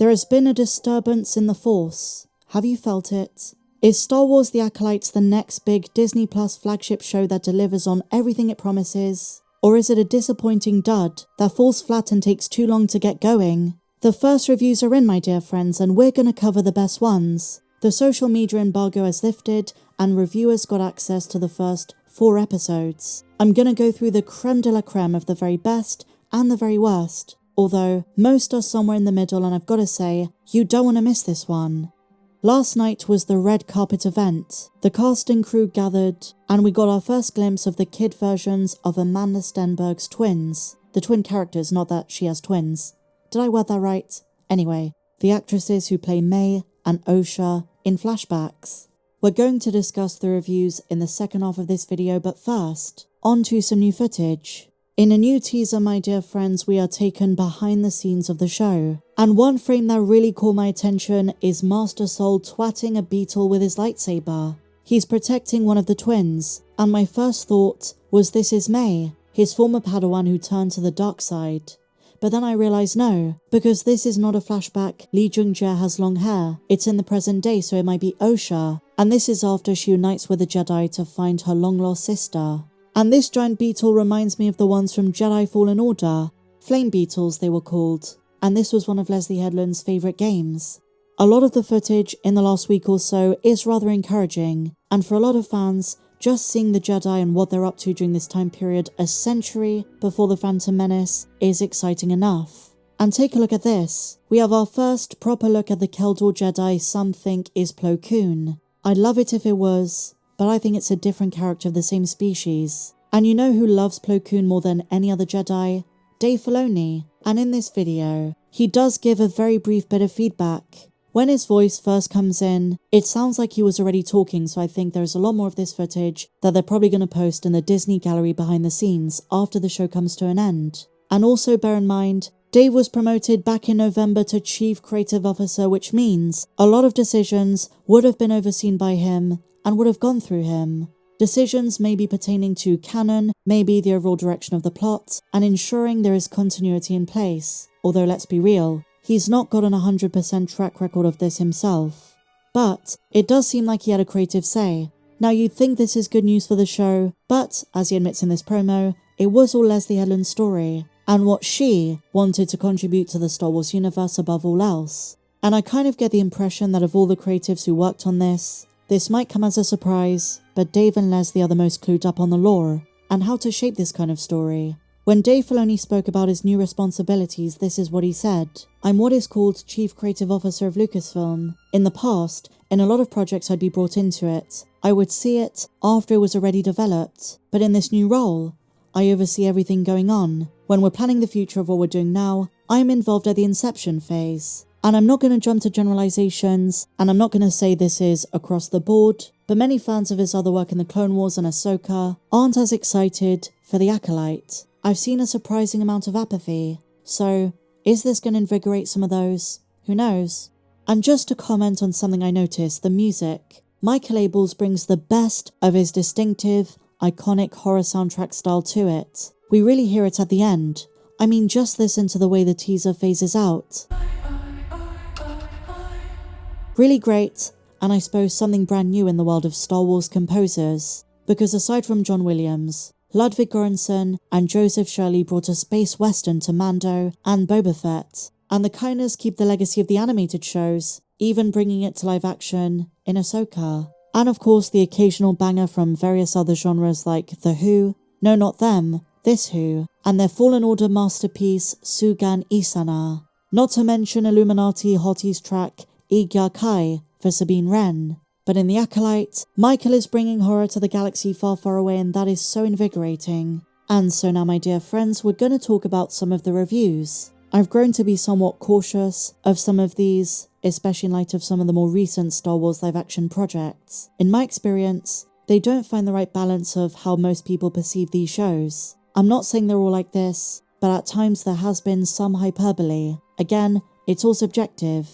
There has been a disturbance in the Force. Have you felt it? Is Star Wars The Acolyte the next big Disney Plus flagship show that delivers on everything it promises? Or is it a disappointing dud that falls flat and takes too long to get going? The first reviews are in, my dear friends, and we're going to cover the best ones. The social media embargo has lifted, and reviewers got access to the first 4 episodes. I'm going to go through the creme de la creme of the very best and the very worst. Although, most are somewhere in the middle, and I've got to say, you don't want to miss this one. Last night was the red carpet event. The cast and crew gathered, and we got our first glimpse of the kid versions of Amanda Stenberg's twins. The twin characters, not that she has twins. Did I word that right? Anyway, the actresses who play May and Osha in flashbacks. We're going to discuss the reviews in the second half of this video, but first, on to some new footage. In a new teaser, my dear friends, we are taken behind the scenes of the show. And one frame that really caught my attention is Master Soul twatting a beetle with his lightsaber. He's protecting one of the twins, and my first thought was this is May, his former Padawan who turned to the dark side. But then I realised no, because this is not a flashback. Li Jungjie has long hair. It's in the present day, so it might be Osha. And this is after she unites with the Jedi to find her long-lost sister. And this giant beetle reminds me of the ones from Jedi Fallen Order. Flame beetles, they were called. And this was one of Leslye Headland's favourite games. A lot of the footage in the last week or so is rather encouraging. And for a lot of fans, just seeing the Jedi and what they're up to during this time period a century before the Phantom Menace is exciting enough. And take a look at this. We have our first proper look at the Keldor Jedi some think is Plo Koon. I'd love it if it was, but I think it's a different character of the same species. And you know who loves Plo Koon more than any other Jedi? Dave Filoni. And in this video, he does give a very brief bit of feedback. When his voice first comes in, it sounds like he was already talking, so I think there's a lot more of this footage that they're probably going to post in the Disney gallery behind the scenes after the show comes to an end. And also bear in mind, Dave was promoted back in November to Chief Creative Officer, which means a lot of decisions would have been overseen by him and would have gone through him. Decisions maybe pertaining to canon, maybe the overall direction of the plot, and ensuring there is continuity in place. Although let's be real, he's not got an 100% track record of this himself. But it does seem like he had a creative say. Now you'd think this is good news for the show, but as he admits in this promo, it was all Leslye Headland's story, and what she wanted to contribute to the Star Wars universe above all else. And I kind of get the impression that of all the creatives who worked on this might come as a surprise, but Dave and Leslye are the most clued up on the lore and how to shape this kind of story. When Dave Filoni spoke about his new responsibilities, this is what he said. I'm what is called Chief Creative Officer of Lucasfilm. In the past, in a lot of projects I'd be brought into it. I would see it after it was already developed. But in this new role, I oversee everything going on. When we're planning the future of what we're doing now, I'm involved at the inception phase. And I'm not going to jump to generalizations, and I'm not going to say this is across the board, but many fans of his other work in the Clone Wars and Ahsoka aren't as excited for The Acolyte. I've seen a surprising amount of apathy, so is this going to invigorate some of those? Who knows? And just to comment on something I noticed, the music. Michael Abels brings the best of his distinctive, iconic horror soundtrack style to it. We really hear it at the end. I mean, just listen to the way the teaser phases out. Really great, and I suppose something brand new in the world of Star Wars composers, because aside from John Williams, Ludwig Göransson and Joseph Shirley brought a space western to Mando and Boba Fett, and the Kiners keep the legacy of the animated shows, even bringing it to live action in Ahsoka. And of course the occasional banger from various other genres like The Who, No Not Them, This Who, and their Fallen Order masterpiece Sugan Isana. Not to mention Illuminati Hotties track Igya Kai for Sabine Wren. But in The Acolyte, Michael is bringing horror to the galaxy far, far away, and that is so invigorating. And so now, my dear friends, we're going to talk about some of the reviews. I've grown to be somewhat cautious of some of these, especially in light of some of the more recent Star Wars live-action projects. In my experience, they don't find the right balance of how most people perceive these shows. I'm not saying they're all like this, but at times there has been some hyperbole. Again, it's all subjective.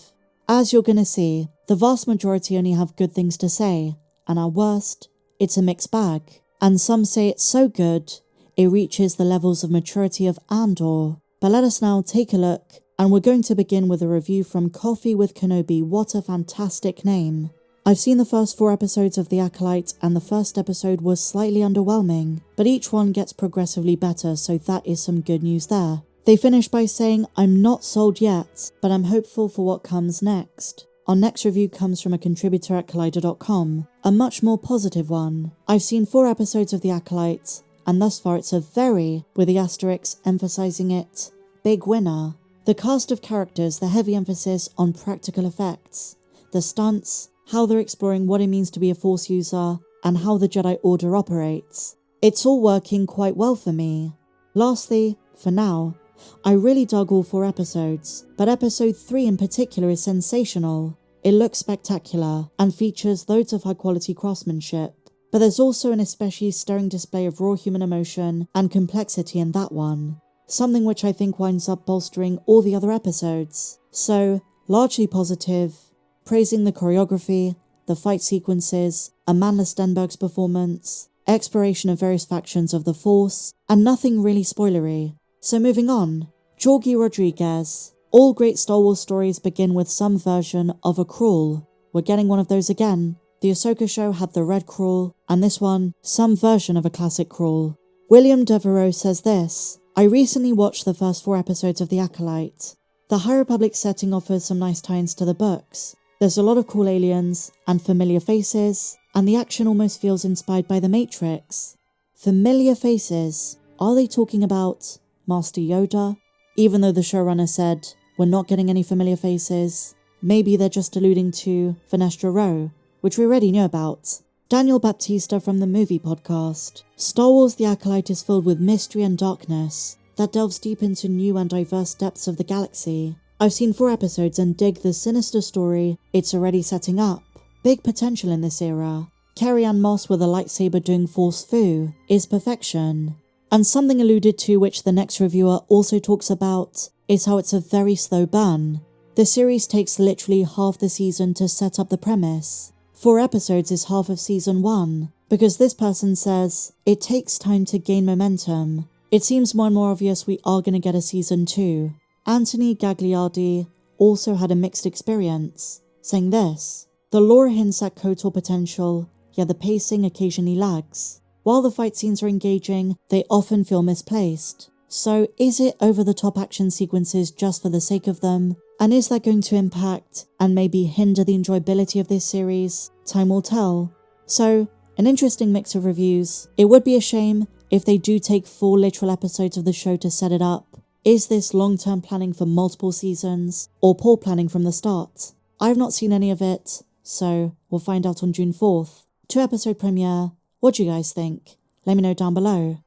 As you're gonna see, the vast majority only have good things to say, and at worst, it's a mixed bag. And some say it's so good, it reaches the levels of maturity of Andor. But let us now take a look and we're going to begin with a review from Coffee with Kenobi. What a fantastic name. I've seen the first 4 episodes of The Acolyte, and the first episode was slightly underwhelming, but each one gets progressively better, so that is some good news there. They finish by saying, "I'm not sold yet, but I'm hopeful for what comes next." Our next review comes from a contributor at Collider.com, a much more positive one. I've seen 4 episodes of The Acolyte, and thus far it's a very, with the asterisk emphasizing it, big winner. The cast of characters, the heavy emphasis on practical effects, the stunts, how they're exploring what it means to be a Force user, and how the Jedi Order operates. It's all working quite well for me. Lastly, for now, I really dug all 4 episodes, but episode 3 in particular is sensational. It looks spectacular and features loads of high quality craftsmanship, but there's also an especially stirring display of raw human emotion and complexity in that one, something which I think winds up bolstering all the other episodes. So, largely positive, praising the choreography, the fight sequences, Amandla Stenberg's performance, exploration of various factions of the Force, and nothing really spoilery. So moving on, Jorge Rodriguez. All great Star Wars stories begin with some version of a crawl. We're getting one of those again. The Ahsoka show had the red crawl, and this one, some version of a classic crawl. William Devereaux says this: "I recently watched the first 4 episodes of The Acolyte. The High Republic setting offers some nice tie-ins to the books. There's a lot of cool aliens and familiar faces, and the action almost feels inspired by The Matrix." Familiar faces. Are they talking about Master Yoda? Even though the showrunner said, "We're not getting any familiar faces." Maybe they're just alluding to Fenestra Rowe, which we already knew about. Daniel Baptista from the Movie Podcast. Star Wars The Acolyte is filled with mystery and darkness that delves deep into new and diverse depths of the galaxy. I've seen 4 episodes and dig the sinister story it's already setting up. Big potential in this era. Carrie-Anne Moss with a lightsaber doing Force Fu is perfection. And something alluded to which the next reviewer also talks about is how it's a very slow burn. The series takes literally half the season to set up the premise. 4 episodes is half of season 1, because this person says it takes time to gain momentum. It seems more and more obvious we are going to get a season 2. Anthony Gagliardi also had a mixed experience, saying this: "The lore hints at KOTOR potential, yet the pacing occasionally lags. While the fight scenes are engaging, they often feel misplaced. So is it over-the-top action sequences just for the sake of them? And is that going to impact and maybe hinder the enjoyability of this series? Time will tell." So, an interesting mix of reviews. It would be a shame if they do take 4 literal episodes of the show to set it up. Is this long-term planning for multiple seasons, or poor planning from the start? I've not seen any of it, so we'll find out on June 4th. 2-episode premiere. What do you guys think? Let me know down below.